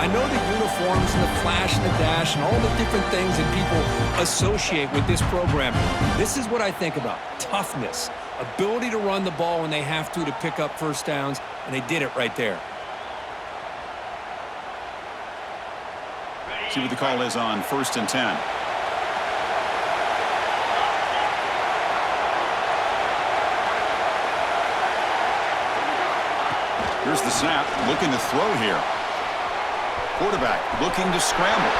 I know the uniforms and the flash and the dash and all the different things that people associate with this program. This is what I think about. Toughness, ability to run the ball when they have to pick up first downs, and they did it right there. See what the call is on 1st and 10. Here's the snap, looking to throw here. Quarterback looking to scramble.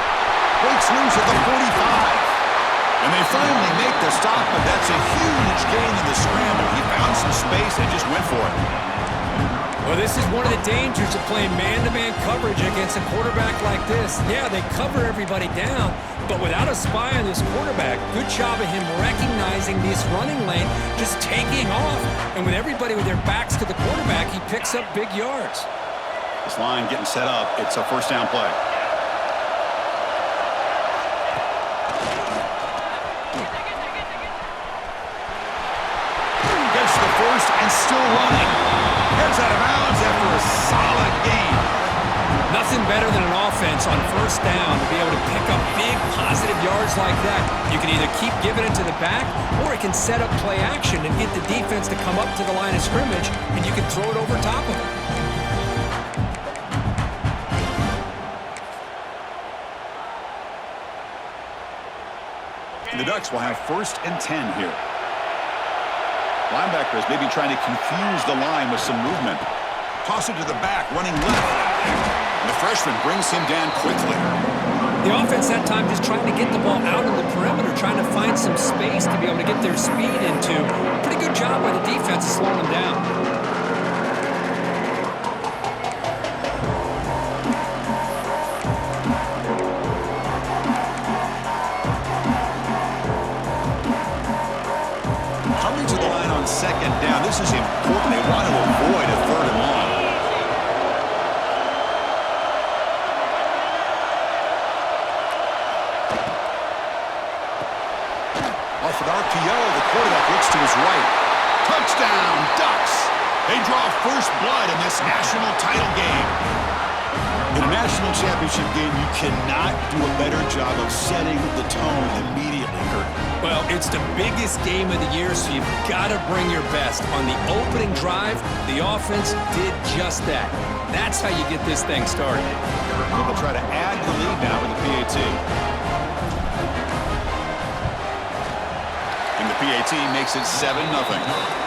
Breaks loose at the 45. And they finally make the stop, but that's a huge gain in the scramble. He found some space and just went for it. Well, this is one of the dangers of playing man-to-man coverage against a quarterback like this. Yeah, they cover everybody down, but without a spy on this quarterback, good job of him recognizing this running lane, just taking off. And with everybody with their backs to the quarterback, he picks up big yards. This line getting set up. It's a first down play. Gets the first and still running. Heads out of bounds after a solid gain. Nothing better than an offense on first down to be able to pick up big positive yards like that. You can either keep giving it to the back, or it can set up play action and get the defense to come up to the line of scrimmage, and you can throw it over top of it. And the Ducks will have 1st and 10 here. Linebackers maybe trying to confuse the line with some movement. Toss it to the back, running left. And the freshman brings him down quickly. The offense that time just trying to get the ball out of the perimeter, trying to find some space to be able to get their speed into. Pretty good job by the defense of slowing them down. Coming to the line on 2nd down. This is important. They want to avoid a 3rd and long. Off an RPO, the quarterback looks to his right. Touchdown, Ducks! They draw first blood in this national title game. In a national championship game, you cannot do a better job of setting the tone immediately, Kurt. Well, it's the biggest game of the year, so you've got to bring your best. On the opening drive, the offense did just that. That's how you get this thing started. They'll try to add to the lead now with the pt. And the pt makes it 7-0.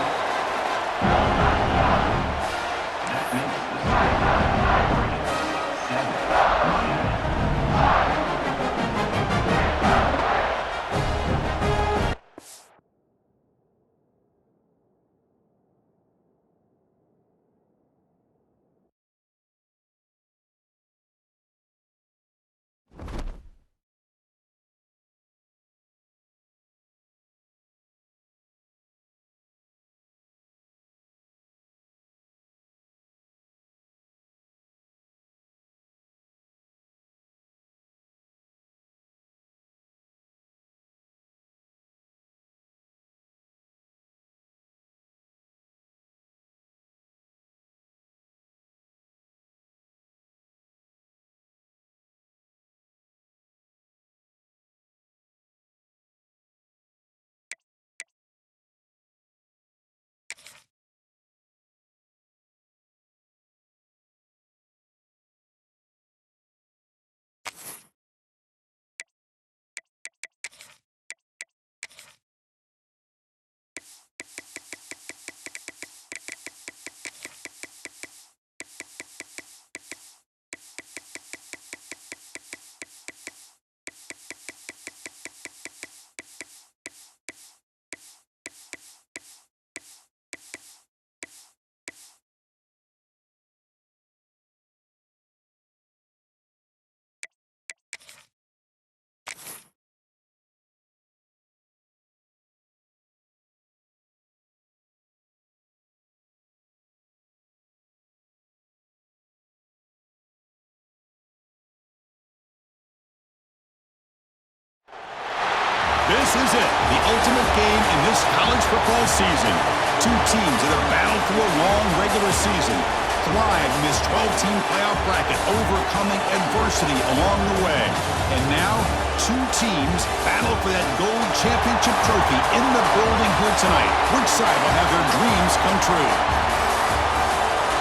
This is it, the ultimate game in this college football season. Two teams that have battled through a long regular season, thrive in this 12-team playoff bracket, overcoming adversity along the way. And now, two teams battle for that gold championship trophy in the building here tonight. Which side will have their dreams come true?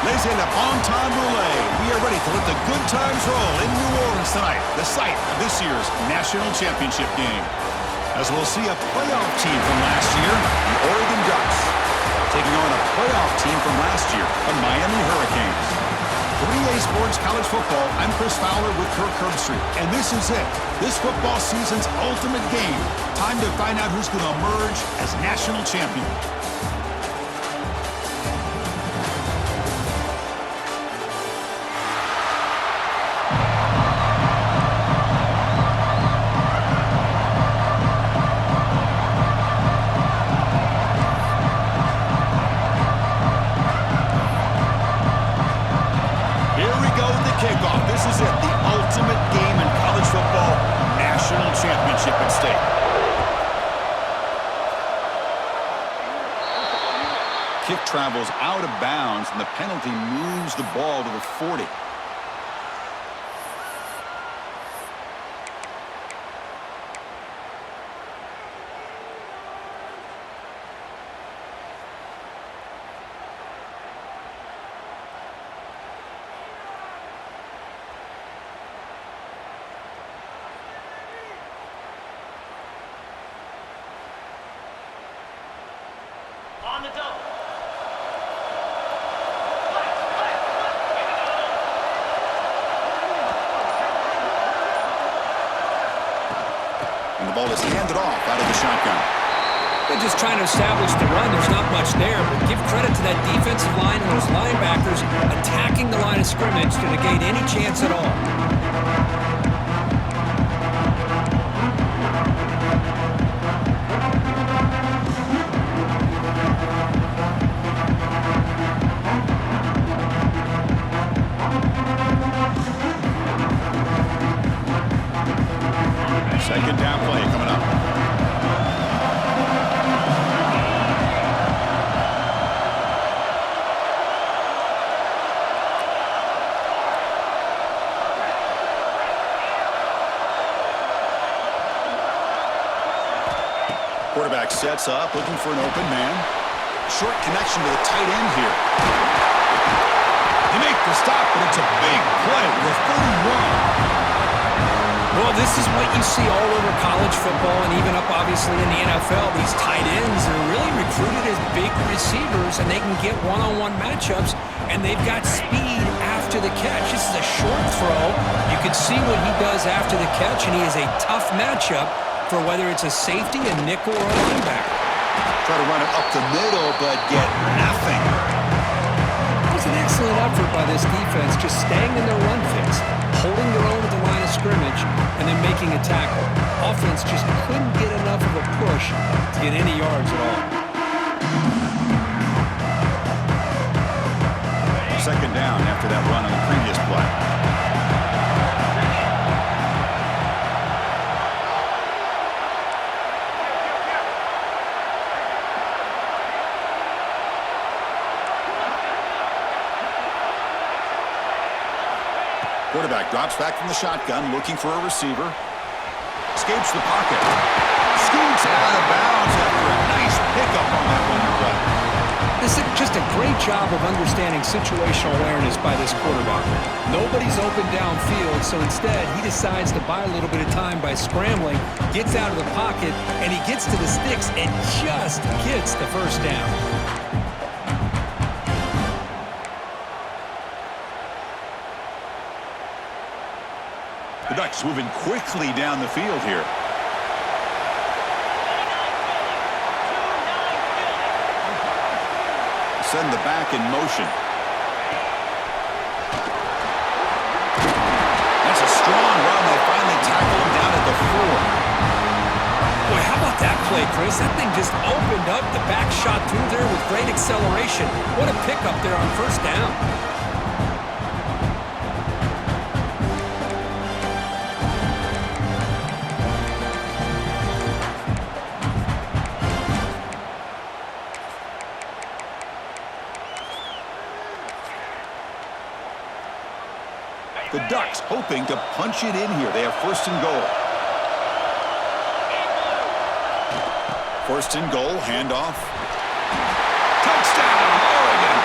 Ladies and gentlemen, bon time relay. We are ready to let the good times roll in New Orleans tonight, the site of this year's national championship game. As we'll see a playoff team from last year, the Oregon Ducks, taking on a playoff team from last year, the Miami Hurricanes. For EA Sports College Football, I'm Chris Fowler with Kirk Herbstreit, and this is it. This football season's ultimate game. Time to find out who's going to emerge as national champion. Kickoff. This is it, the ultimate game in college football, national championship at stake. Kick travels out of bounds, and the penalty moves the ball to the 40. On the double. And the ball is handed off out of the shotgun. They're just trying to establish the run. There's not much there, but give credit to that defensive line and those linebackers attacking the line of scrimmage to negate any chance at all. Second down play coming up. Quarterback sets up, looking for an open man. Short connection to the tight end here. They make the stop, but it's a big play with 31. Well, this is what you see all over college football and even up, obviously, in the NFL. These tight ends are really recruited as big receivers, and they can get one-on-one matchups, and they've got speed after the catch. This is a short throw. You can see what he does after the catch, and he is a tough matchup for whether it's a safety, a nickel, or a linebacker. Try to run it up the middle, but get nothing. That was an excellent effort by this defense, just staying in their run fix, holding their own at the line of scrimmage, and then making a tackle. Offense just couldn't get enough of a push to get any yards at all. Second down after that run on the previous play. Quarterback drops back from the shotgun, looking for a receiver. Escapes the pocket. Scoots out of bounds after a nice pickup on that running play. This is just a great job of understanding situational awareness by this quarterback. Nobody's open downfield, so instead he decides to buy a little bit of time by scrambling, gets out of the pocket, and he gets to the sticks and just gets the first down. The Ducks moving quickly down the field here. Send the back in motion. That's a strong run. They finally tackle him down at the 4. Boy, how about that play, Chris? That thing just opened up. The back shot through there with great acceleration. What a pickup there on first down. Ducks hoping to punch it in here. They have first and goal. First and goal, handoff. Touchdown, Oregon!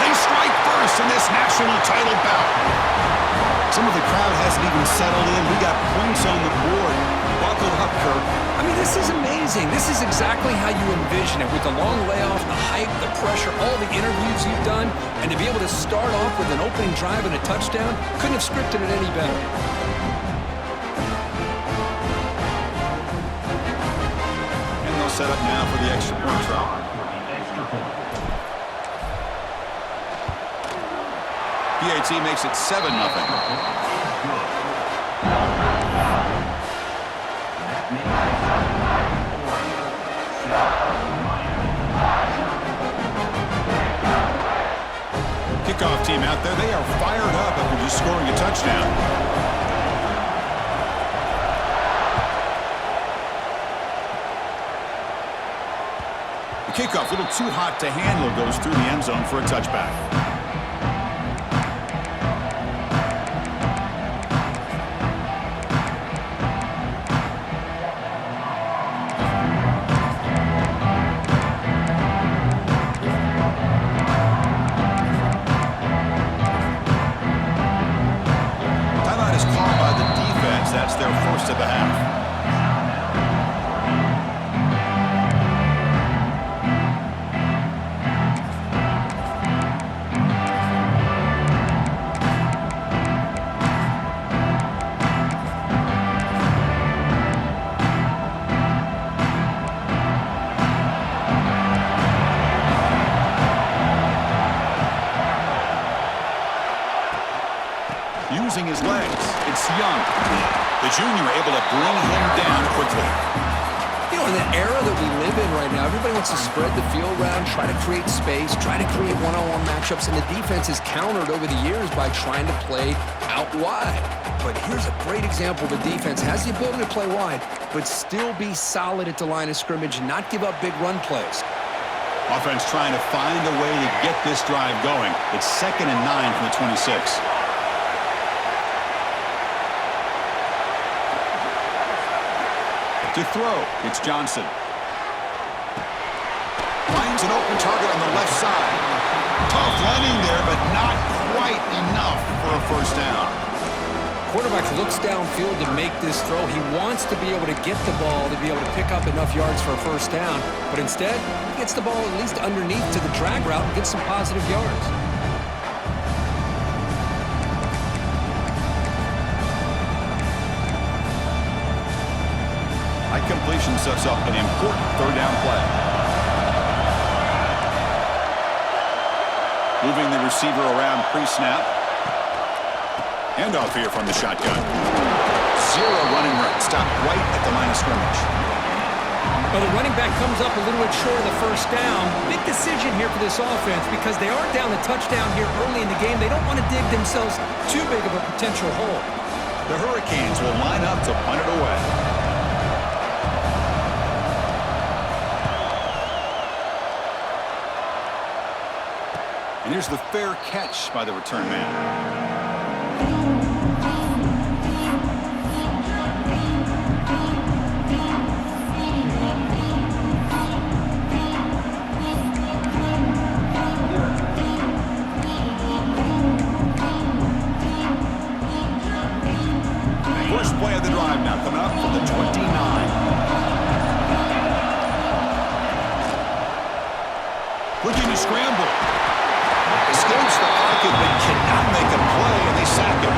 They strike first in this national title bout. Some of the crowd hasn't even settled in. We got points on the board. Buckle up, Kirk. I mean, this is amazing. This is exactly how you envision it, with the long layoff, the hype, the pressure, all the interviews you've done, and to be able to start off with an opening drive and a touchdown, couldn't have scripted it any better. And they'll set up now for the extra point try. PAT makes it 7-0. Kickoff team out there. They are fired up after just scoring a touchdown. The kickoff, a little too hot to handle, goes through the end zone for a touchback. That's their first of the half. Using his legs, it's Young. The junior able to bring him down quickly. You know, in the era that we live in right now, everybody wants to spread the field around, try to create space, try to create one-on-one matchups, and the defense has countered over the years by trying to play out wide. But here's a great example of a defense has the ability to play wide, but still be solid at the line of scrimmage and not give up big run plays. Offense trying to find a way to get this drive going. It's 2nd and 9 from the 26. To throw, it's Johnson. Finds an open target on the left side. Tough running there, but not quite enough for a first down. Quarterback looks downfield to make this throw. He wants to be able to get the ball to be able to pick up enough yards for a first down, but instead, he gets the ball at least underneath to the drag route and gets some positive yards. High completion sets up an important third down play. Moving the receiver around pre-snap. Handoff here from the shotgun. Zero running room. Stopped right at the line of scrimmage. Well, the running back comes up a little bit short of the first down. Big decision here for this offense because they are down the touchdown here early in the game. They don't want to dig themselves too big of a potential hole. The Hurricanes will line up to punt it away. And here's the fair catch by the return man. First play of the drive now coming up from the 29. Looking to scramble. Escapes the pocket, but cannot make a play, and they sack him.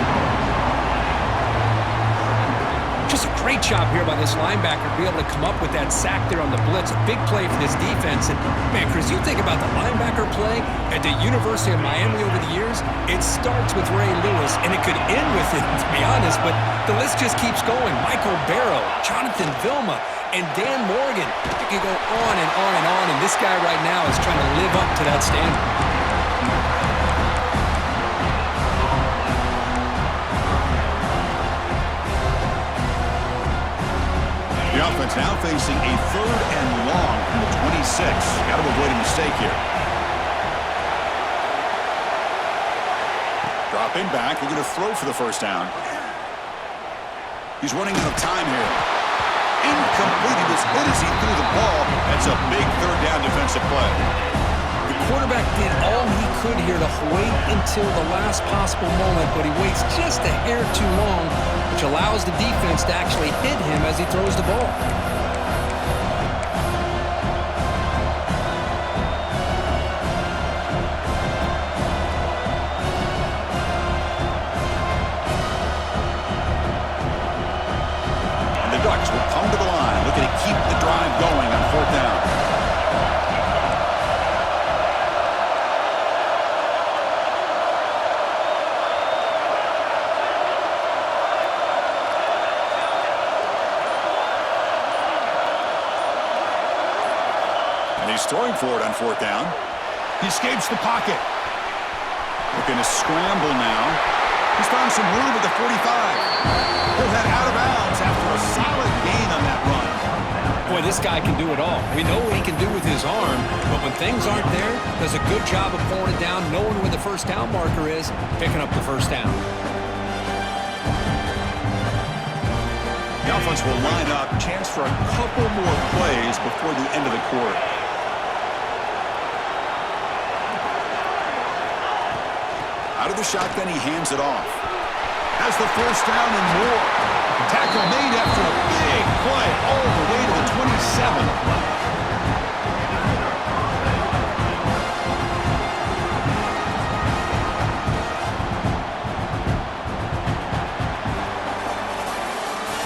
Just a great job here by this linebacker to be able to come up with that sack there on the blitz. A big play for this defense. And, man, Chris, you think about the linebacker play at the University of Miami over the years, it starts with Ray Lewis, and it could end with it, to be honest, but the list just keeps going. Michael Barrow, Jonathan Vilma, and Dan Morgan. You can go on and on and on, and this guy right now is trying to live up to that standard. The offense now facing a 3rd and long from the 26. Got to avoid a mistake here. Dropping back, we're going to throw for the first down. He's running out of time here. Incomplete. He was hit as he threw the ball. That's a big third down defensive play. The quarterback did all he could here to wait until the last possible moment, but he waits just a hair too long, which allows the defense to actually hit him as he throws the ball. Ducks will come to the line, looking to keep the drive going on fourth down. And he's throwing for it on fourth down. He escapes the pocket. Looking to scramble now. He's found some room at the 45. He'll head out of bounds after a solid gain on that run. Boy, this guy can do it all. We know what he can do with his arm, but when things aren't there, does a good job of pulling it down, knowing where the first down marker is, picking up the first down. The offense will line up, chance for a couple more plays before the end of the quarter. Out of the shotgun, he hands it off. Has the first down and more. Tackle made after a big play all the way to the 27.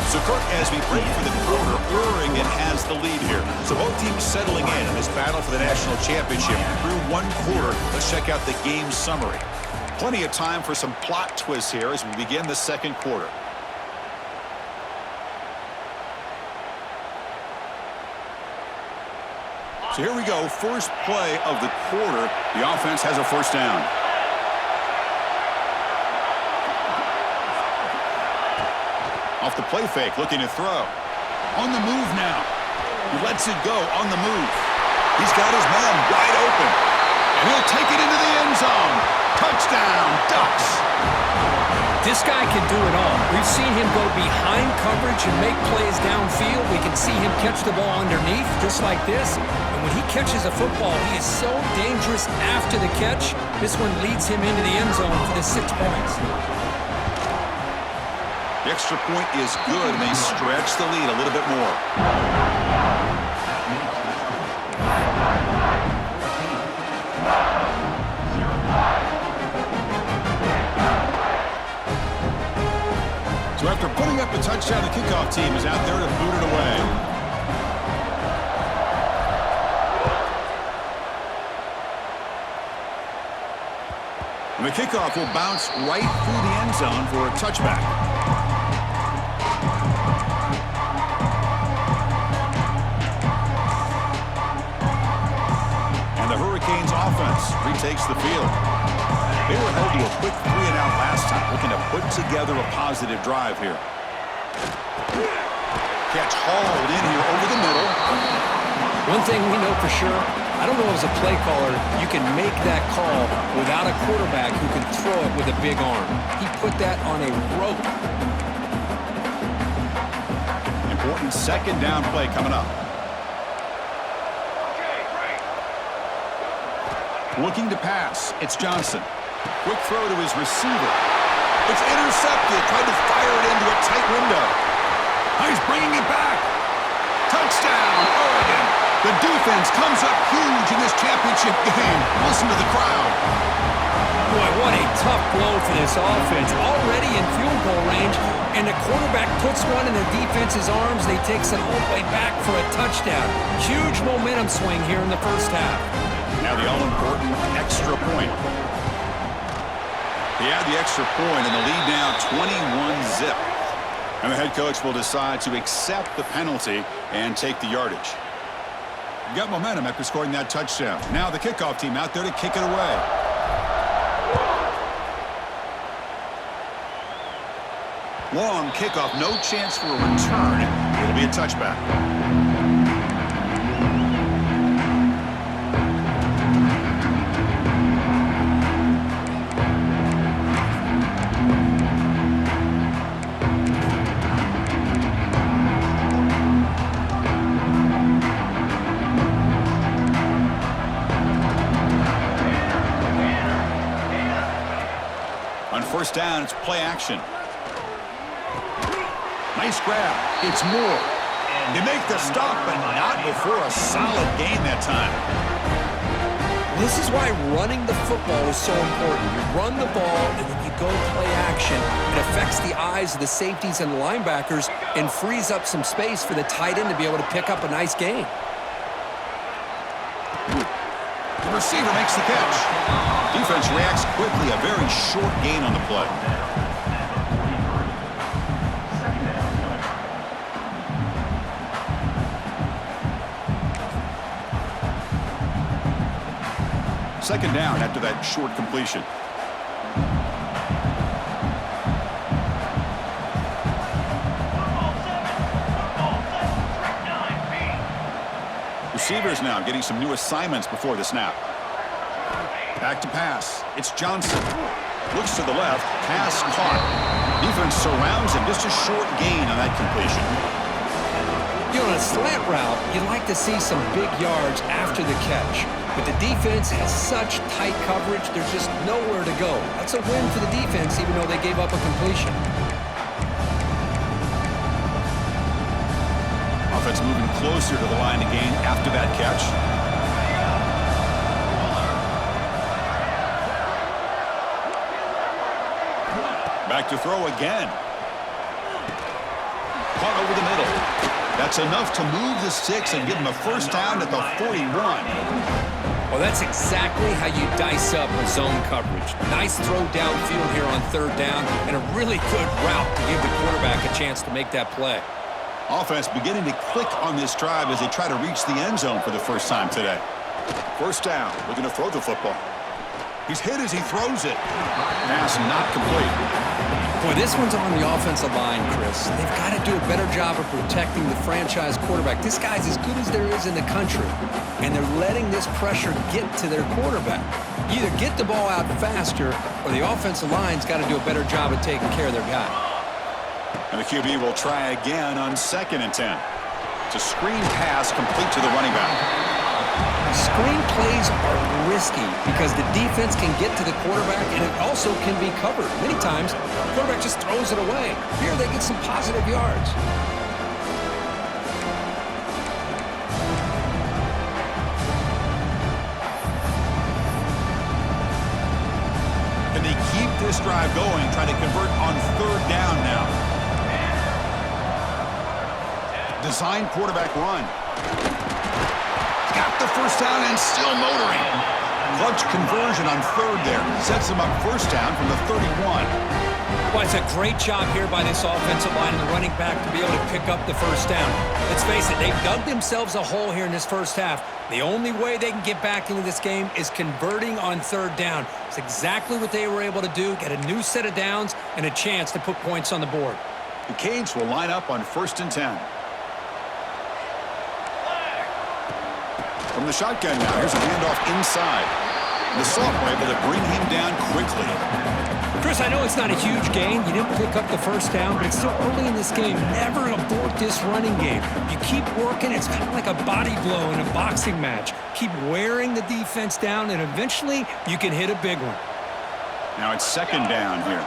So, Kirk, as we break for the quarter, Oregon has the lead here. So both teams settling in this battle for the national championship through one quarter. Let's check out the game summary. Plenty of time for some plot twists here as we begin the second quarter. So here we go, first play of the quarter. The offense has a first down. Off the play fake, looking to throw. On the move now. He lets it go on the move. He's got his man wide open. And he'll take it into the end zone. Touchdown, Ducks. This guy can do it all. We've seen him go behind coverage and make plays downfield. We can see him catch the ball underneath, just like this. And when he catches a football, he is so dangerous after the catch. This one leads him into the end zone for the 6 points. The extra point is good, and they stretch the lead a little bit more. So after putting up a touchdown, the kickoff team is out there to boot it away. And the kickoff will bounce right through the end zone for a touchback. And the Hurricanes offense retakes the field. They were held to a quick 3-and-out last time, looking to put together a positive drive here. Catch hauled in here over the middle. One thing we know for sure, I don't know as a play caller, you can make that call without a quarterback who can throw it with a big arm. He put that on a rope. Important second down play coming up. Looking to pass, it's Johnson. Quick throw to his receiver. It's intercepted. Tried to fire it into a tight window. Now he's bringing it back. Touchdown, Oregon. The defense comes up huge in this championship game. Listen to the crowd. Boy, what a tough blow for this offense. Already in field goal range, and the quarterback puts one in the defense's arms. They takes it all the way back for a touchdown. Huge momentum swing here in the first half. Now the all-important extra point. He had the extra point, and the lead now 21-zip. And the head coach will decide to accept the penalty and take the yardage. Got momentum after scoring that touchdown. Now the kickoff team out there to kick it away. Long kickoff, no chance for a return. It'll be a touchback. down. It's play action. Nice grab. It's Moore. They make the stop, but not before a solid gain that time. This is why running the football is so important. You run the ball, and then you go play action. It affects the eyes of the safeties and the linebackers and frees up some space for the tight end to be able to pick up a nice gain. The receiver makes the catch. Defense reacts quickly. A very short gain on the play. Second down after that short completion. Receivers now getting some new assignments before the snap. Back to pass. It's Johnson. Looks to the left. Pass caught. Defense surrounds him. Just a short gain on that completion. You know, on a slant route, you'd like to see some big yards after the catch. But the defense has such tight coverage, there's just nowhere to go. That's a win for the defense, even though they gave up a completion. Offense moving closer to the line to gain after that catch. Back to throw again. Caught over the middle. That's enough to move the sticks and give them a first down at the 41. Well, that's exactly how you dice up a zone coverage. Nice throw downfield here on third down, and a really good route to give the quarterback a chance to make that play. Offense beginning to click on this drive as they try to reach the end zone for the first time today. First down, looking to throw the football. He's hit as he throws it. Pass not complete. Boy, this one's on the offensive line, Chris. They've got to do a better job of protecting the franchise quarterback. This guy's as good as there is in the country, and they're letting this pressure get to their quarterback. Either get the ball out faster, or the offensive line's got to do a better job of taking care of their guy. And the QB will try again on 2nd and 10. It's a screen pass complete to the running back. Screen plays are risky because the defense can get to the quarterback, and it also can be covered. Many times, the quarterback just throws it away. Here, they get some positive yards. Can they keep this drive going, trying to convert on third down now? Design quarterback run. Got the first down and still motoring. Clutch conversion on third there. Sets them up first down from the 31. Well, it's a great job here by this offensive line and the running back to be able to pick up the first down. Let's face it, they've dug themselves a hole here in this first half. The only way they can get back into this game is converting on third down. It's exactly what they were able to do, get a new set of downs and a chance to put points on the board. The Canes will line up on 1st and 10. From the shotgun now, here's a handoff inside. The Salt were able to bring him down quickly. Chris, I know it's not a huge gain. You didn't pick up the first down, but it's still early in this game. Never abort this running game. You keep working. It's kind of like a body blow in a boxing match. Keep wearing the defense down, and eventually you can hit a big one. Now it's 2nd down here.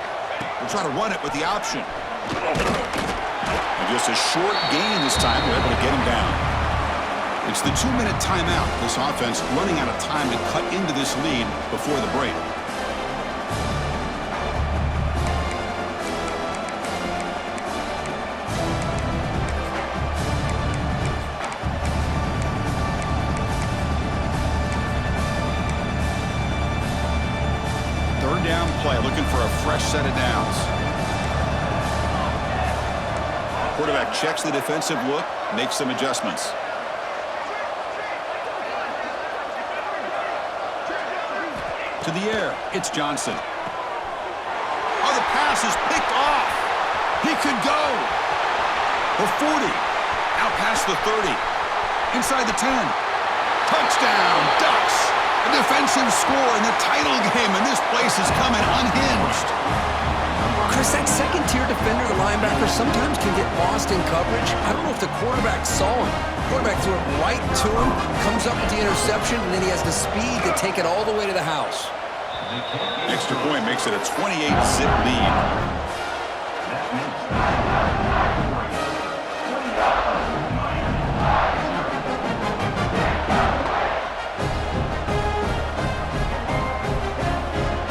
We'll try to run it with the option. And just a short gain this time. We're able to get him down. It's the 2-minute timeout. This offense running out of time to cut into this lead before the break. Third down play, looking for a fresh set of downs. Quarterback checks the defensive look, makes some adjustments. To the air, it's Johnson. Oh, the pass is picked off. He could go. The 40, out past the 30, inside the 10. Touchdown, Ducks. A defensive score in the title game, and this place is coming unhinged. Chris, that second-tier defender, the linebacker, sometimes can get lost in coverage. I don't know if the quarterback saw him. Quarterback threw it right to him, comes up with the interception, and then he has the speed to take it all the way to the house. Extra point makes it a 28-zip lead.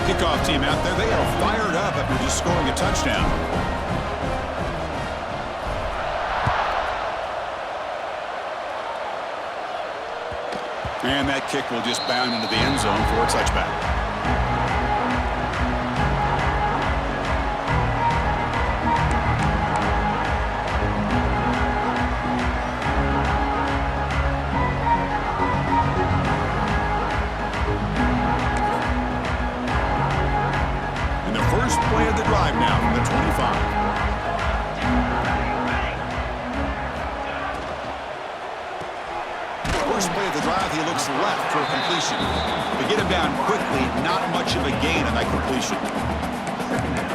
Kickoff team out there, they are fired up after just scoring a touchdown. And that kick will just bound into the end zone for a touchback. And the first play of the drive now from the 25. First play of the drive, he looks left for a completion. To get him down quickly, not much of a gain on that completion.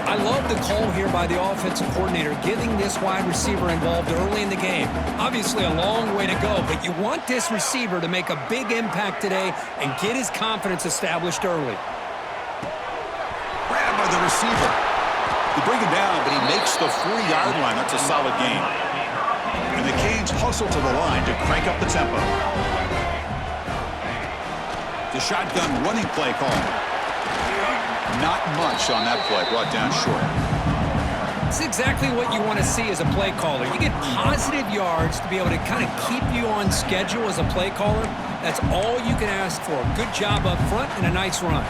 I love the call here by the offensive coordinator, getting this wide receiver involved early in the game. Obviously a long way to go, but you want this receiver to make a big impact today and get his confidence established early. Grabbed by the receiver. They bring him down, but he makes the 4-yard line. That's a solid gain. And the Canes hustle to the line to crank up the tempo. The shotgun running play call. Not much on that play, brought down short. It's exactly what you want to see as a play caller. You get positive yards to be able to kind of keep you on schedule as a play caller. That's all you can ask for. Good job up front and a nice run.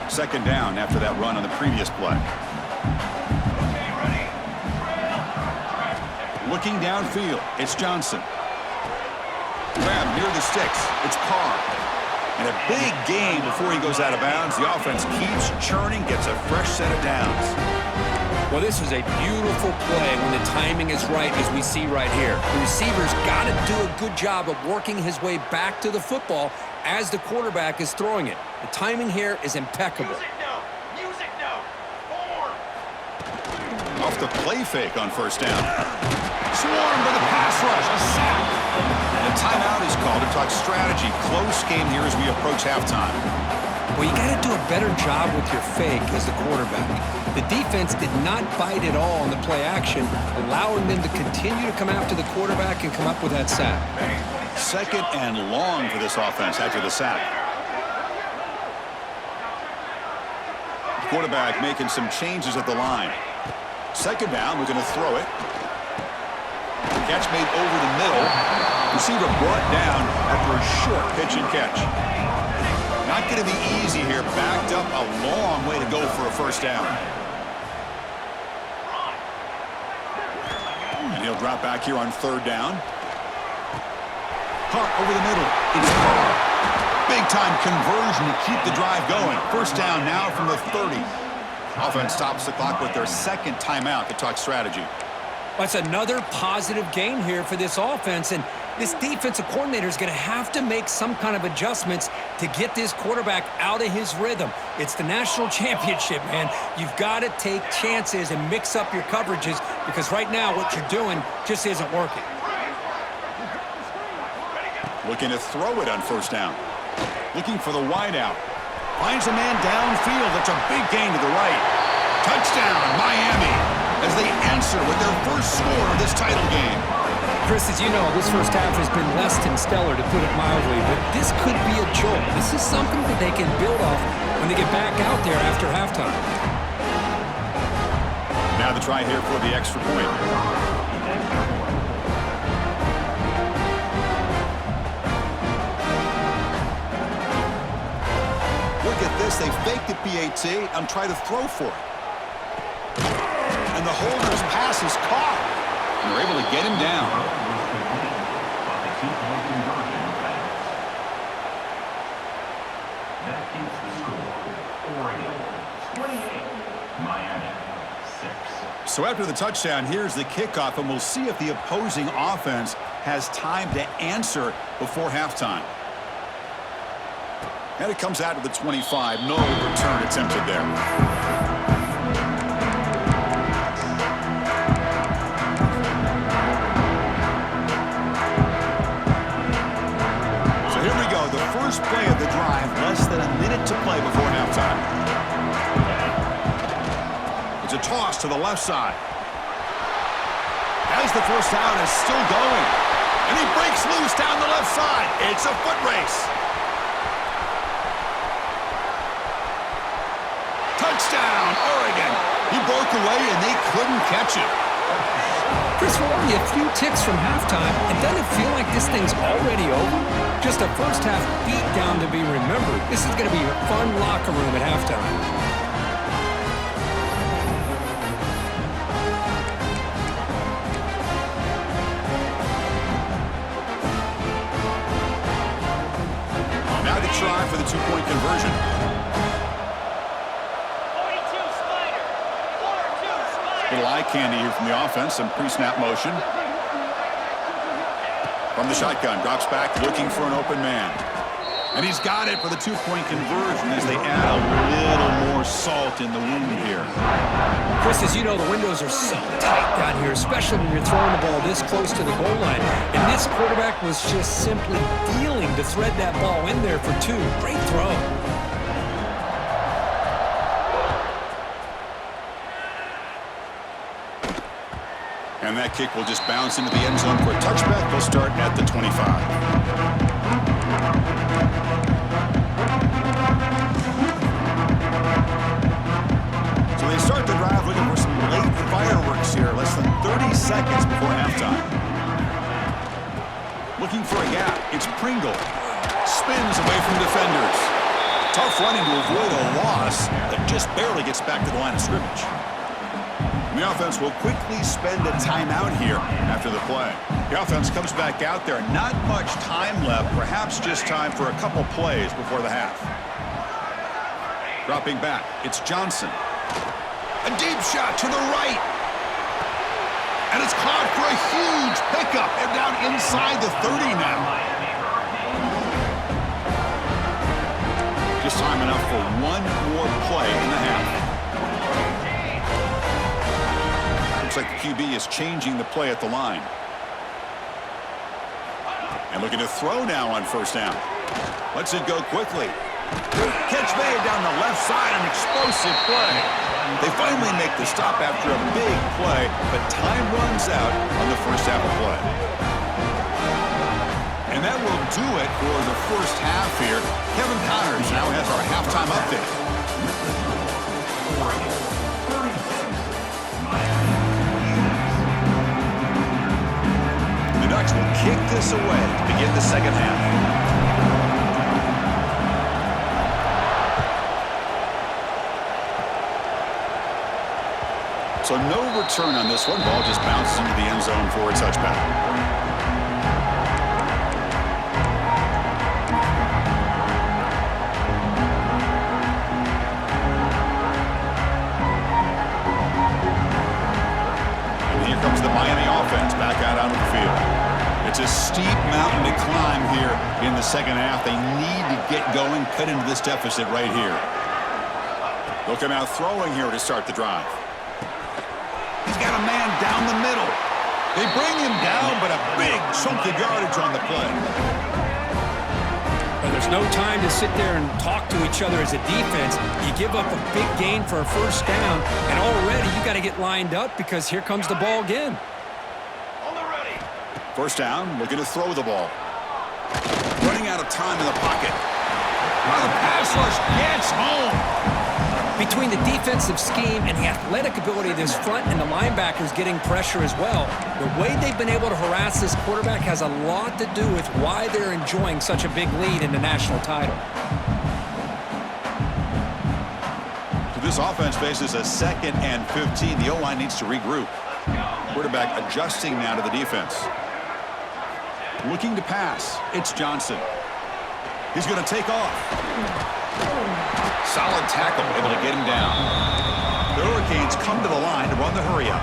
Second down after that run on the previous play. Looking downfield, it's Johnson. Grab near the sticks, it's Carr. And a big gain before he goes out of bounds. The offense keeps churning, gets a fresh set of downs. Well, this is a beautiful play when the timing is right, as we see right here. The receiver's got to do a good job of working his way back to the football as the quarterback is throwing it. The timing here is impeccable. Music note. Form. Off the play fake on first down. Swarmed by the pass rush, a sack. And a timeout is called to talk strategy. Close game here as we approach halftime. Well, you got to do a better job with your fake as the quarterback. The defense did not bite at all on the play action, allowing them to continue to come after the quarterback and come up with that sack. Second and long for this offense after the sack. Quarterback making some changes at the line. Second down, we're going to throw it. Catch made over the middle. Receiver brought down after a short pitch and catch. Not going to be easy here. Backed up a long way to go for a first down. And he'll drop back here on third down. Caught over the middle. It's Carr. Big-time conversion to keep the drive going. First down now from the 30. Offense stops the clock with their second timeout to talk strategy. That's another positive game here for this offense, and this defensive coordinator is going to have to make some kind of adjustments to get this quarterback out of his rhythm. It's the national championship, man. You've got to take chances and mix up your coverages because right now what you're doing just isn't working. Looking to throw it on first down. Looking for the wideout. Finds a man downfield. That's a big gain to the right. Touchdown, Miami, as they answer with their first score of this title game. Chris, as you know, this first half has been less than stellar, to put it mildly, but this could be a jolt. This is something that they can build off when they get back out there after halftime. Now the try here for the extra point. Look at this. They fake the pt and try to throw for it. And the holder's pass is caught. And they're able to get him down. That keeps the score. Oregon 28, Miami 6. So after the touchdown, here's the kickoff, and we'll see if the opposing offense has time to answer before halftime. And it comes out to the 25. No return attempted there. to play before halftime. It's a toss to the left side. As the first down is still going. And he breaks loose down the left side. It's a foot race. Touchdown, Oregon. He broke away and they couldn't catch him. Chris, we're only a few ticks from halftime, and doesn't it feel like this thing's already over? Just a first-half beatdown to be remembered. This is going to be a fun locker room at halftime. Now to try for the two-point conversion. 42 Spider. 4-2 Spider. Little eye candy here from the offense. Some pre-snap motion. From the shotgun, drops back looking for an open man. And he's got it for the two-point conversion as they add a little more salt in the wound here. Chris, as you know, the windows are so tight down here, especially when you're throwing the ball this close to the goal line. And this quarterback was just simply dealing to thread that ball in there for two. Great throw. And that kick will just bounce into the end zone for a touchback. They'll start at the 25. So they start the drive looking for some late fireworks here, less than 30 seconds before halftime. Looking for a gap. It's Pringle. Spins away from defenders. Tough running to avoid a loss that just barely gets back to the line of scrimmage. And the offense will quickly spend a timeout here after the play. The offense comes back out there. Not much time left. Perhaps just time for a couple plays before the half. Dropping back. It's Johnson. A deep shot to the right. And it's caught for a huge pickup. And down inside the 30 now. Just time enough for one more play in the half. Looks like the QB is changing the play at the line. And looking to throw now on first down. Lets it go quickly. Catch made down the left side, an explosive play. They finally make the stop after a big play, but time runs out on the first half of play. And that will do it for the first half here. Kevin Connors now has our halftime update. The Ducks will kick this away to begin the second half. So no return on this one. Ball just bounces into the end zone for a touchback. And here comes the Miami offense back out onto the field. It's a steep mountain to climb here in the second half. They need to get going, cut into this deficit right here. They'll come out throwing here to start the drive. He's got a man down the middle. They bring him down, but a big chunk of yardage on the play. Well, there's no time to sit there and talk to each other as a defense. You give up a big gain for a first down, and already you got to get lined up because here comes the ball again. On the ready. First down, looking to throw the ball. Running out of time in the pocket. Now the pass rush gets home. Between the defensive scheme and the athletic ability of this front and the linebackers getting pressure as well, the way they've been able to harass this quarterback has a lot to do with why they're enjoying such a big lead in the national title. So this offense faces a 2nd and 15. The O-line needs to regroup. Quarterback adjusting now to the defense. Looking to pass. It's Johnson. He's going to take off. Solid tackle, able to get him down. The Hurricanes come to the line to run the hurry-up.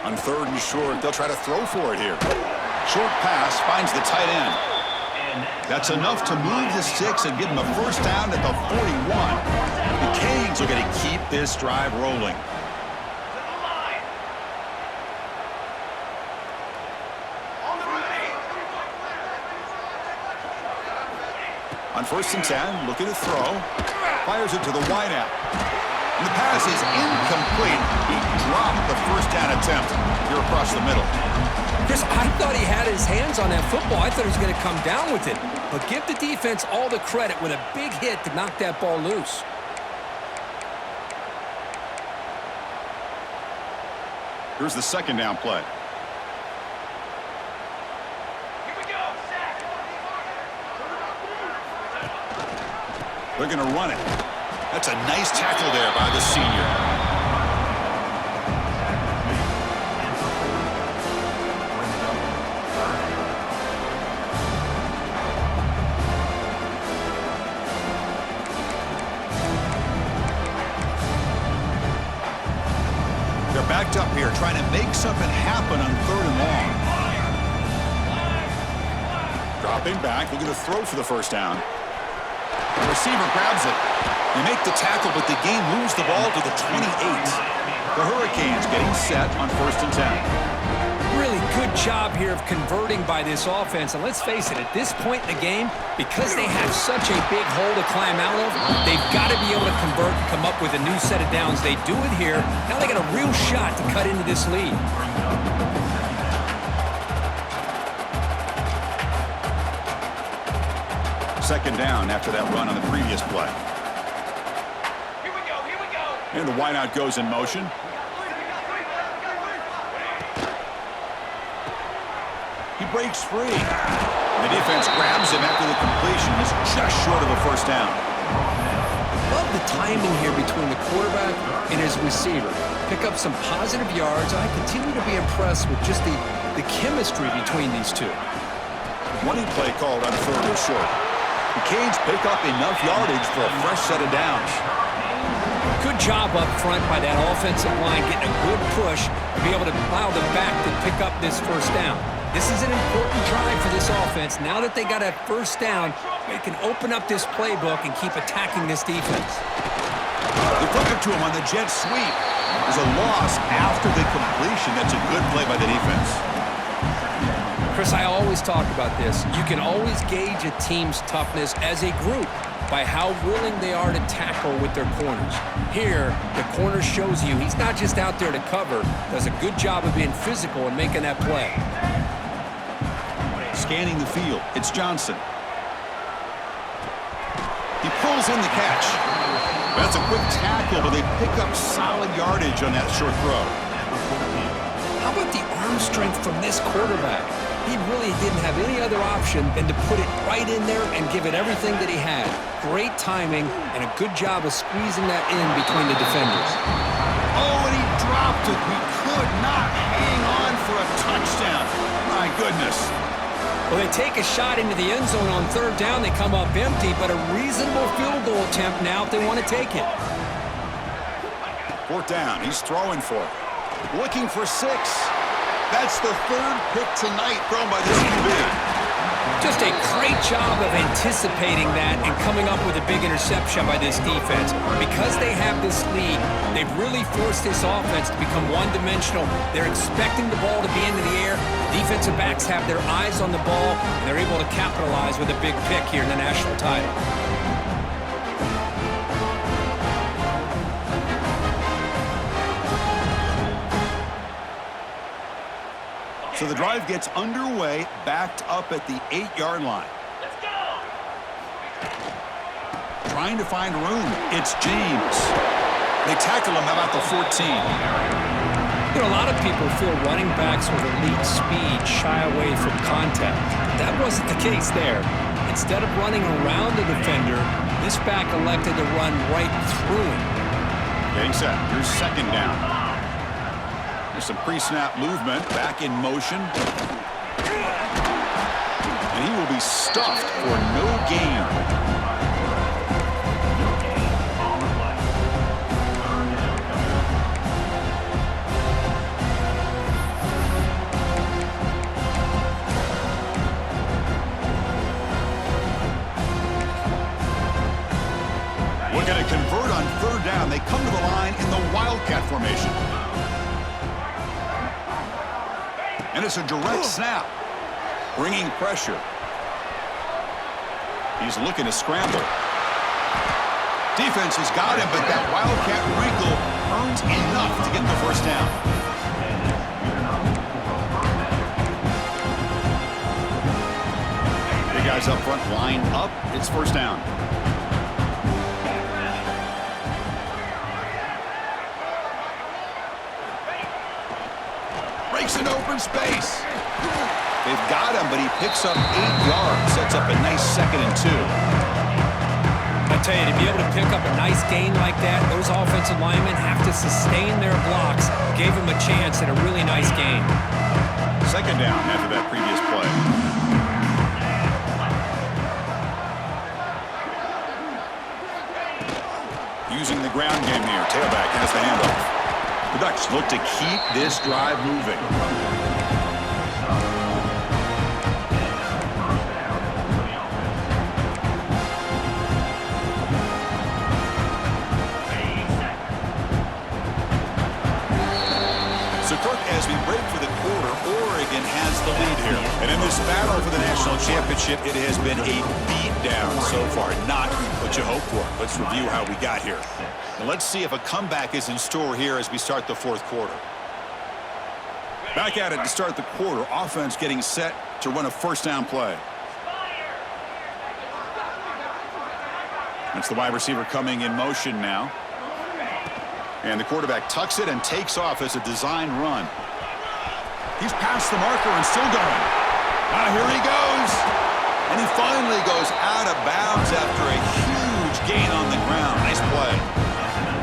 On 3rd and short, they'll try to throw for it here. Short pass finds the tight end. That's enough to move the sticks and give them a first down at the 41. The Canes are going to keep this drive rolling. On 1st and 10, looking to throw. Fires it to the wideout. And the pass is incomplete. He dropped the first down attempt here across the middle. Chris, I thought he had his hands on that football. I thought he was going to come down with it. But give the defense all the credit with a big hit to knock that ball loose. Here's the 2nd down play. Here we go, sack. They're going to run it. That's a nice tackle there by the senior. Backed up here, trying to make something happen on 3rd and long. Dropping back, looking to throw for the first down. The receiver grabs it. They make the tackle, but the game moves the ball to the 28. The Hurricanes getting set on 1st and 10. Really good job here of converting by this offense. And let's face it, at this point in the game, because they have such a big hole to climb out of, they've got to be able to convert and come up with a new set of downs. They do it here. Now they got a real shot to cut into this lead. Second down after that run on the previous play. Here we go, here we go. And the wideout goes in motion. He breaks free. The defense grabs him after the completion. He's just short of a first down. Love the timing here between the quarterback and his receiver. Pick up some positive yards. I continue to be impressed with just the chemistry between these two. Running play called on 3rd and short. The Canes pick up enough yardage for a fresh set of downs. Good job up front by that offensive line, getting a good push to be able to allow the back to pick up this first down. This is an important drive for this offense. Now that they got a first down, they can open up this playbook and keep attacking this defense. They flip it to him on the jet sweep. There's a loss after the completion. That's a good play by the defense. Chris, I always talk about this. You can always gauge a team's toughness as a group by how willing they are to tackle with their corners. Here, the corner shows you he's not just out there to cover, does a good job of being physical and making that play. Scanning the field, it's Johnson. He pulls in the catch. That's a quick tackle, but they pick up solid yardage on that short throw. How about the arm strength from this quarterback? He really didn't have any other option than to put it right in there and give it everything that he had. Great timing and a good job of squeezing that in between the defenders. Oh, and he dropped it. He could not hang on for a touchdown. My goodness. Well, they take a shot into the end zone on 3rd down. They come up empty, but a reasonable field goal attempt now if they want to take it. 4th down. He's throwing for it. Looking for 6. That's the 3rd pick tonight thrown by this QB. Just a great job of anticipating that and coming up with a big interception by this defense. Because they have this lead, they've really forced this offense to become one-dimensional. They're expecting the ball to be into the air. The defensive backs have their eyes on the ball, and they're able to capitalize with a big pick here in the national title. So the drive gets underway, backed up at the 8-yard line. Let's go. Trying to find room. It's James. They tackle him about the 14. You know, a lot of people feel running backs with elite speed shy away from contact. That wasn't the case there. Instead of running around the defender, this back elected to run right through him. Getting set. Here's 2nd down. There's some pre-snap movement. Back in motion. And he will be stuffed for no gain. Looking to convert on 3rd down. They come to the line in the Wildcat formation. And it's a direct snap, bringing pressure. He's looking to scramble. Defense has got him, but that Wildcat wrinkle earns enough to get the first down. The guys up front line up. It's first down. Breaks an open space. They've got him, but he picks up 8 yards. Sets up a nice 2nd and 2. I tell you, to be able to pick up a nice gain like that, those offensive linemen have to sustain their blocks. Gave him a chance at a really nice gain. 2nd down after that previous play. Using the ground game here. Tailback has the handoff. The Ducks look to keep this drive moving. As we break for the quarter, Oregon has the lead here. And in this battle for the national championship, it has been a beatdown so far. Not what you hoped for. Let's review how we got here. And let's see if a comeback is in store here as we start the 4th quarter. Back at it to start the quarter. Offense getting set to run a first down play. That's the wide receiver coming in motion now. And the quarterback tucks it and takes off as a design run. He's past the marker and still going. Here he goes. And he finally goes out of bounds after a huge gain on the ground. Nice play.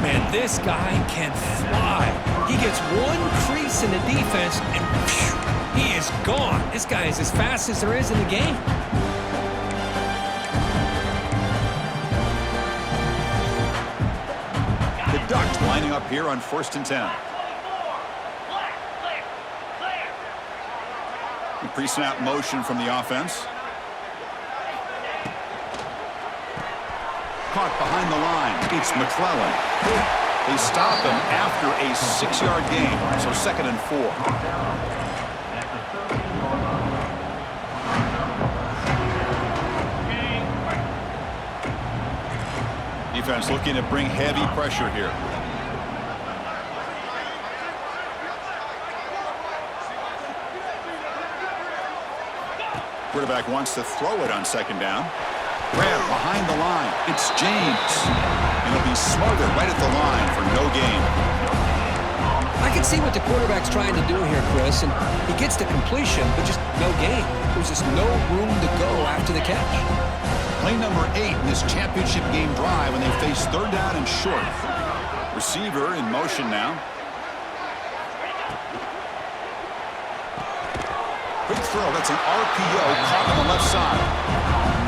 Man, this guy can fly. He gets one crease in the defense, and phew, he is gone. This guy is as fast as there is in the game. The Ducks lining up here on 1st and 10. The pre-snap motion from the offense. Caught behind the line. It's McClellan. They stop him after a 6-yard gain, so 2nd and 4. Defense looking to bring heavy pressure here. Quarterback wants to throw it on 2nd down. Grab behind the line. It's James. And he'll be smothered right at the line for no gain. I can see what the quarterback's trying to do here, Chris, and he gets the completion, but just no gain. There's just no room to go after the catch. Play number 8 in this championship game drive when they face 3rd down and short. Receiver in motion now. Quick throw. That's an RPO caught on the left side.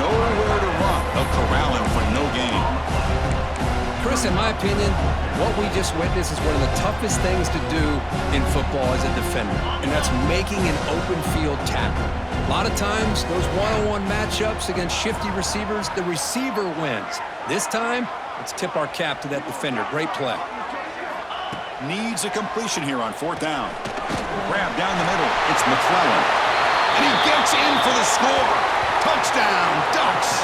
Nowhere to run. They'll corral him for no gain. Chris, in my opinion, what we just witnessed is one of the toughest things to do in football as a defender, and that's making an open field tackle. A lot of times, those one-on-one matchups against shifty receivers, the receiver wins. This time, let's tip our cap to that defender. Great play. Needs a completion here on 4th down. Grab down the middle. It's McClellan. And he gets in for the score. Touchdown, Ducks.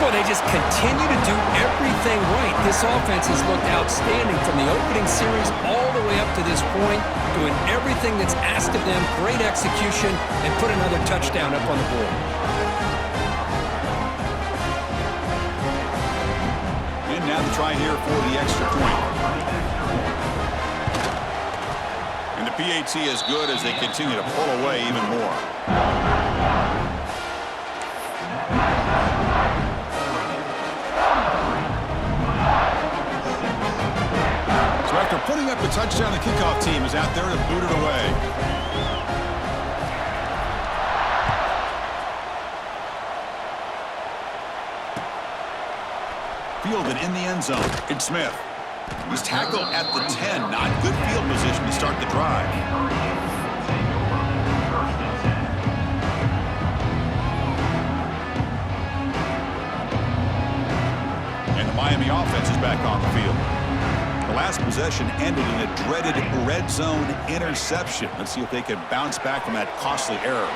Boy, they just continue to do everything right. This offense has looked outstanding from the opening series all the way up to this point, doing everything that's asked of them, great execution, and put another touchdown up on the board. And now the try here for the extra point. And the pt is good as they continue to pull away even more. So after putting up the touchdown, the kickoff team is out there to boot it away. Fielded in the end zone. It's Smith. He's tackled at the 10. Not good field position to start the drive. And the Miami offense is back on the field. The last possession ended in a dreaded red zone interception. Let's see if they can bounce back from that costly error.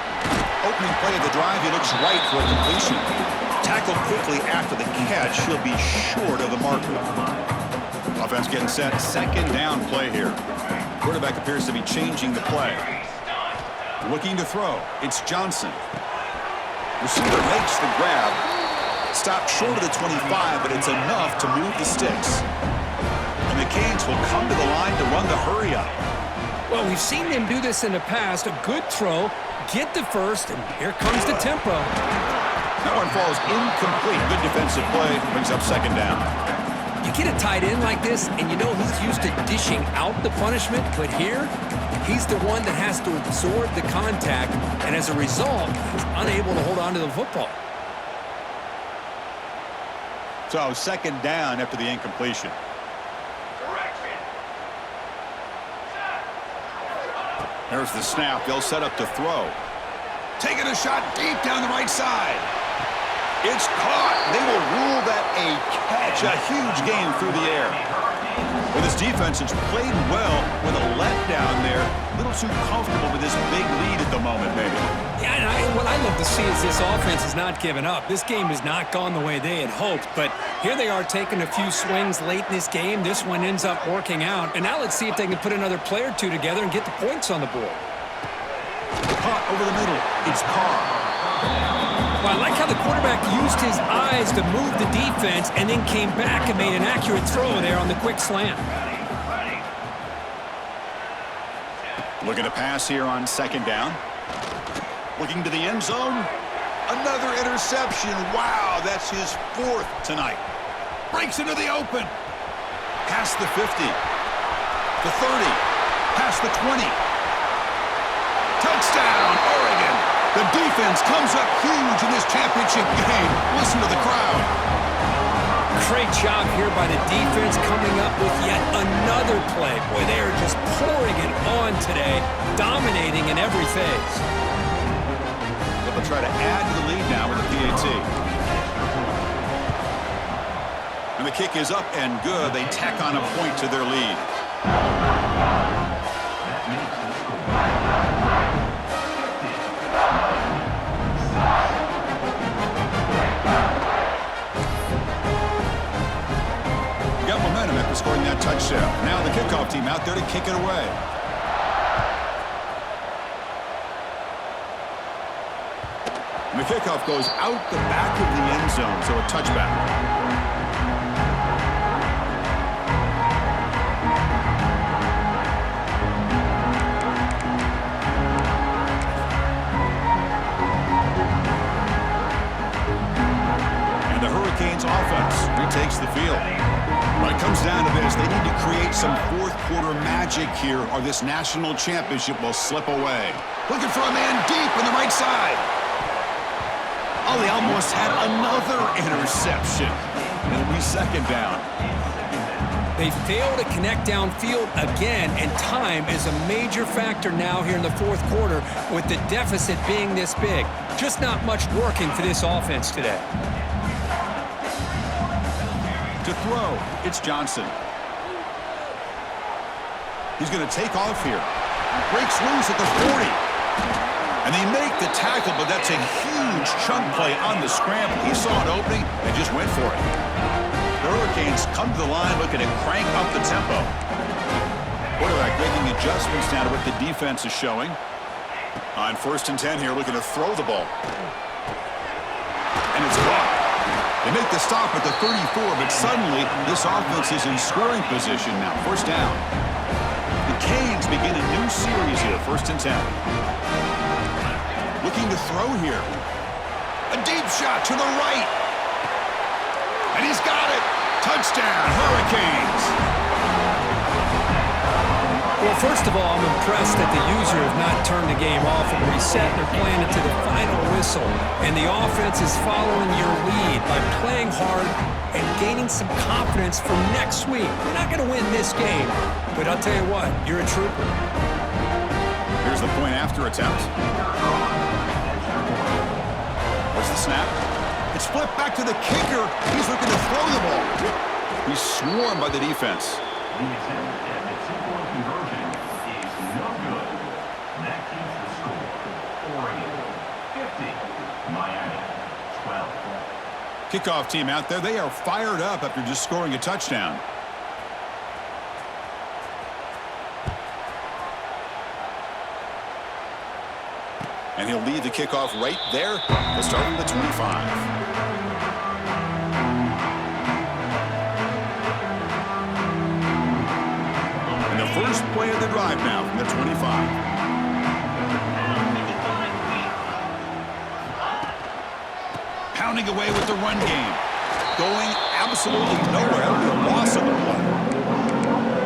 Opening play of the drive, he looks right for a completion. tackled quickly after the catch, he'll be short of the marker. Offense getting set. Second down play here. Quarterback appears to be changing the play. Looking to throw. It's Johnson. Receiver makes the grab. Stopped short of the 25, but it's enough to move the sticks. And the Canes will come to the line to run the hurry up. Well, we've seen them do this in the past. A good throw, get the first, and here comes the tempo. That one falls incomplete. Good defensive play. Brings up second down. You get a tight end like this, and you know he's used to dishing out the punishment, but here, he's the one that has to absorb the contact, and as a result, he's unable to hold on to the football. So second down after the incompletion. There's the snap. They'll set up to throw. Taking a shot deep down the right side. It's caught. They will rule that a catch. A huge gain through the air. Well, this defense has played well with a letdown there. A little too comfortable with this big lead at the moment, maybe. Yeah, and what I love to see is this offense has not given up. This game has not gone the way they had hoped, but here they are taking a few swings late in this game. This one ends up working out, and now let's see if they can put another play or two together and get the points on the board. Caught over the middle. It's Carr. Well, I like how the quarterback used his eyes to move the defense and then came back and made an accurate throw there on the quick slant. Looking to pass here on second down. Looking to the end zone. Another interception. Wow, that's his fourth tonight. Breaks into the open. Past the 50. The 30. Past the 20. Touchdown, Oregon. The defense comes up huge in this championship game. Listen to the crowd. Great job here by the defense coming up with yet another play. Boy, they are just pouring it on today, dominating in every phase. They'll try to add to the lead now with the pt. And the kick is up and good. They tack on a point to their lead. Got momentum after scoring that touchdown. Now the kickoff team out there to kick it away. And the kickoff goes out the back of the end zone, so a touchback. And the Hurricanes offense retakes the field. When it comes down to this, they need to create some fourth quarter magic here, or this national championship will slip away. Looking for a man deep on the right side. Oh, they almost had another interception. It'll be second down. They fail to connect downfield again, and time is a major factor now here in the fourth quarter with the deficit being this big. Just not much working for this offense today. To throw, it's Johnson. He's going to take off here. Breaks loose at the 40. And they make the tackle, but that's a huge chunk play on the scramble. He saw an opening and just went for it. The Hurricanes come to the line looking to crank up the tempo. Quarterback making adjustments now to what the defense is showing. On 1st and 10 here, looking to throw the ball. And it's caught. They make the stop at the 34, but suddenly this offense is in scoring position now. First down. The Canes begin a new series here, 1st and 10. Looking to throw here. A deep shot to the right. And he's got it. Touchdown, Hurricanes. Well, first of all, I'm impressed that the user have not turned the game off and reset. They're playing it to the final whistle. And the offense is following your lead by playing hard and gaining some confidence for next week. You're not going to win this game, but I'll tell you what, you're a trooper. Here's the point after attempt. There's the snap. It's flipped back to the kicker. He's looking to throw the ball. He's swarmed by the defense. Kickoff team out there, they are fired up after just scoring a touchdown. And he'll lead the kickoff right there. They'll start from the 25. And the first play of the drive now from the 25. Pounding away with the run game. Going absolutely nowhere. That'll be a loss of the play.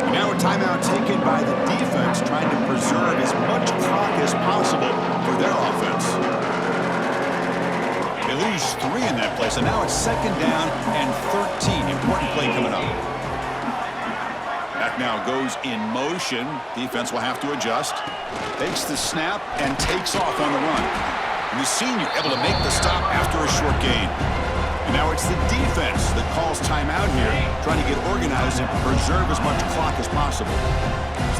And now a timeout taken by the defense, trying to preserve as much clock as possible for their offense. They lose 3 in that play, so now it's 2nd down and 13. Important play coming up. Back now goes in motion. Defense will have to adjust. Takes the snap and takes off on the run. And the senior able to make the stop after a short gain. And now it's the defense that calls timeout here, trying to get organized and preserve as much clock as possible.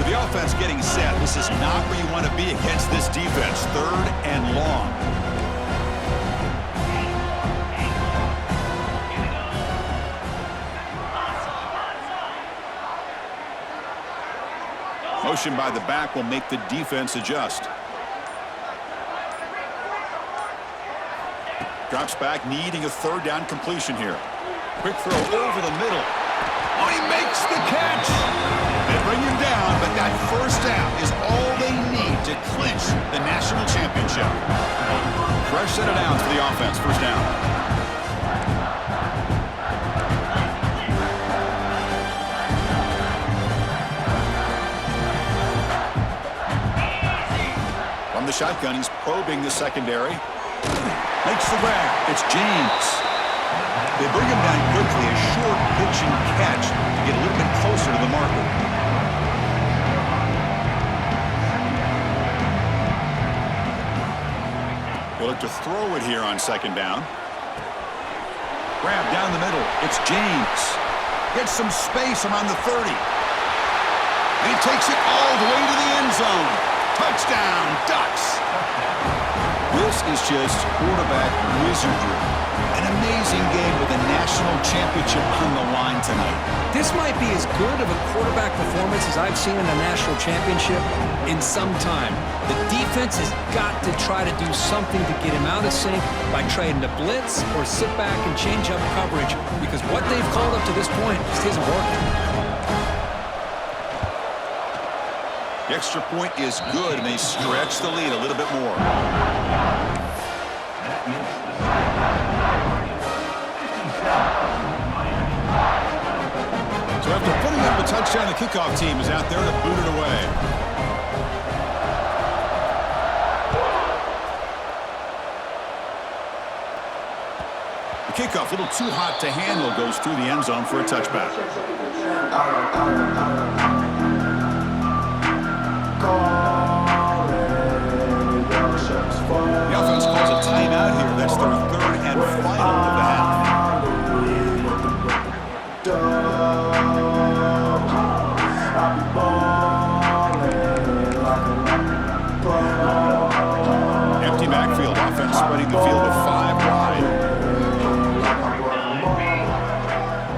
So the offense getting set. This is not where you want to be against this defense. 3rd and long. Motion by the back will make the defense adjust. Drops back, needing a 3rd down completion here. Quick throw over the middle. Oh, he makes the catch! They bring him down, but that 1st down is all they need to clinch the national championship. Fresh set of downs for the offense. 1st down. From the shotgun, he's probing the secondary. Makes the grab. It's James. They bring him down quickly. A short pitching catch to get a little bit closer to the marker. He'll look to throw it here on 2nd down. Grab down the middle. It's James. Gets some space around the 30. And he takes it all the way to the end zone. Touchdown, Ducks. This is just quarterback wizardry. An amazing game with a national championship on the line tonight. This might be as good of a quarterback performance as I've seen in a national championship in some time. The defense has got to try to do something to get him out of sync by trying to blitz or sit back and change up coverage, because what they've called up to this point just isn't working. The extra point is good, and they stretch the lead a little bit more. So after putting up a touchdown, the kickoff team is out there to boot it away. The kickoff, a little too hot to handle, goes through the end zone for a touchback. The offense calls a timeout here. That's their 3rd and final of the half. Empty backfield. Offense spreading the field with 5 wide.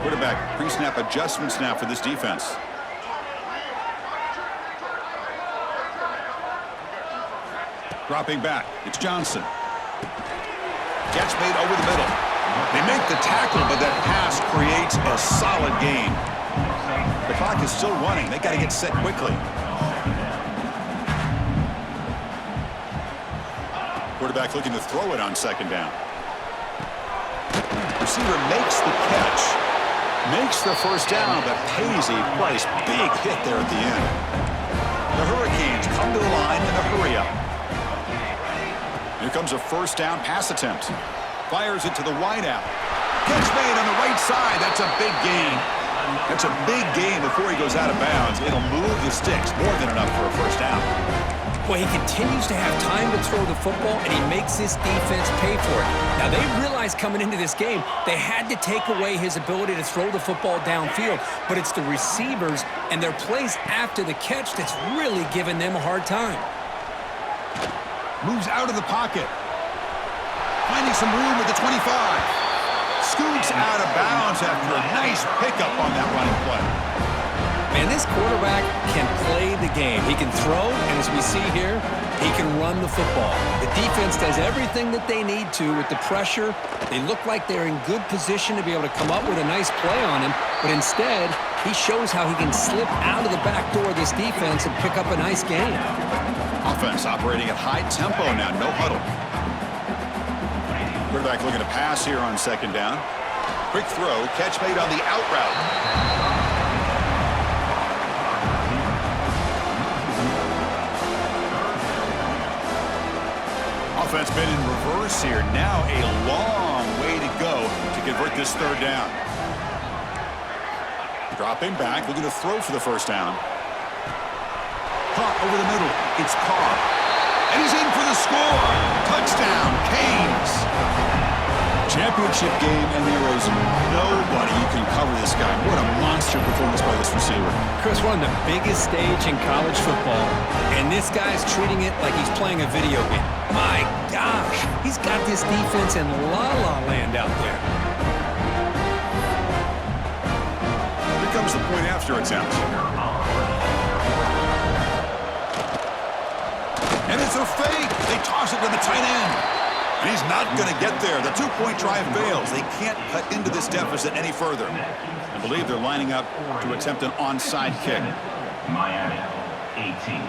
Quarterback pre-snap adjustment snap for this defense. Dropping back, it's Johnson. Catch made over the middle. They make the tackle, but that pass creates a solid gain. The clock is still running. They got to get set quickly. Quarterback looking to throw it on 2nd down. Receiver makes the catch. Makes the 1st down, but pays a price. Big hit there at the end. The Hurricanes come to the line in a hurry up. Here comes a 1st down pass attempt. Fires it to the wideout. Catch made on the right side. That's a big gain. That's a big gain before he goes out of bounds. It'll move the sticks. More than enough for a 1st down. Well, he continues to have time to throw the football, and he makes his defense pay for it. Now, they realized coming into this game they had to take away his ability to throw the football downfield, but it's the receivers and their plays after the catch that's really giving them a hard time. Moves out of the pocket. Finding some room at the 25. scoots out of bounds after a nice pickup on that running play. Man, this quarterback can play the game. He can throw, and as we see here, he can run the football. The defense does everything that they need to with the pressure. They look like they're in good position to be able to come up with a nice play on him, but instead, he shows how he can slip out of the back door of this defense and pick up a nice gain. Offense operating at high tempo now, no huddle. Quarterback looking to pass here on second down. Quick throw, catch made on the out route. Offense been in reverse here. Now a long way to go to convert this third down. Dropping back, looking to throw for the first down. Caught over the middle. It's Carr. And he's in for the score. Touchdown, Canes. Championship game, and there is nobody who can cover this guy. What a monster performance by this receiver. Chris, we're on the biggest stage in college football, and this guy's treating it like he's playing a video game. My gosh, he's got this defense in la-la land out there. Here comes the point after attempt. And it's a fake. They toss it to the tight end. And he's not going to get there. The two-point try fails. They can't cut into this deficit any further. I believe they're lining up to attempt an onside kick. Miami, 18.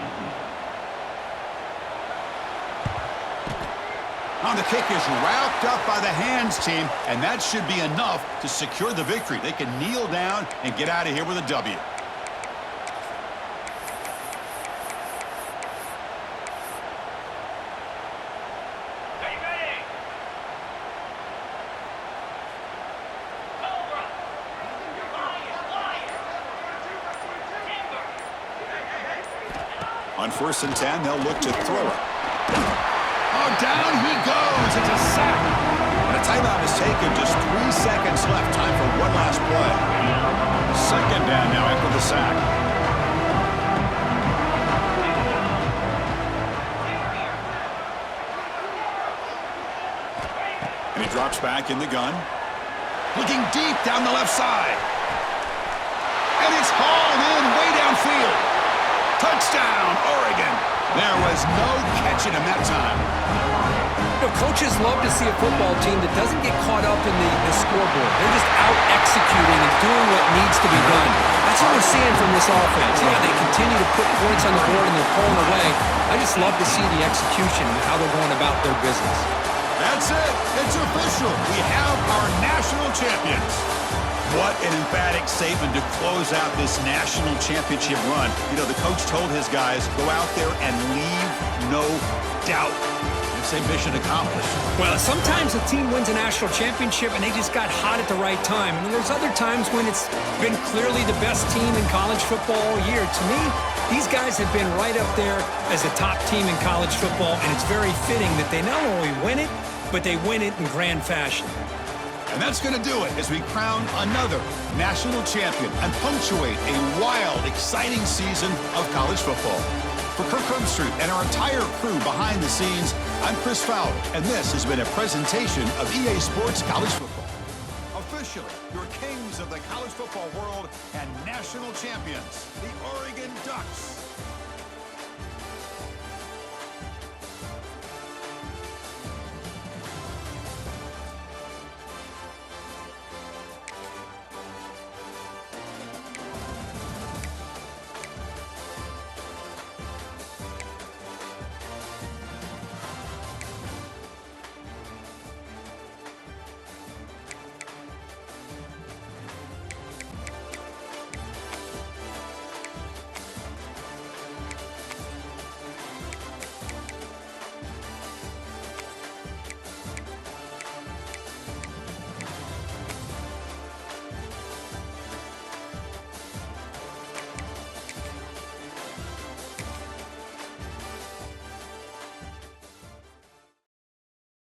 On the kick is wrapped up by the hands team, and that should be enough to secure the victory. They can kneel down and get out of here with a W. On 1st and 10, they'll look to throw it. Oh, down he goes. It's a sack. And a timeout is taken. Just 3 seconds left. Time for one last play. Second down now after the sack. And he drops back in the gun. Looking deep down the left side. And it's hauled in way downfield. Touchdown, Oregon. There was no catching him that time. You know, coaches love to see a football team that doesn't get caught up in the scoreboard. They're just out executing and doing what needs to be done. That's what we're seeing from this offense. Yeah, they continue to put points on the board and they're pulling away. I just love to see the execution and how they're going about their business. That's it. It's official. We have our national champions. What an emphatic statement to close out this national championship run. You know, the coach told his guys, go out there and leave no doubt. It's a mission accomplished. Well, sometimes a team wins a national championship and they just got hot at the right time. And there's other times when it's been clearly the best team in college football all year. To me, these guys have been right up there as the top team in college football, and it's very fitting that they not only win it, but they win it in grand fashion. And that's going to do it as we crown another national champion and punctuate a wild, exciting season of college football. For Kirk Herbstreit and our entire crew behind the scenes, I'm Chris Fowler, and this has been a presentation of EA Sports College Football. Officially, your kings of the college football world and national champions, the Oregon Ducks.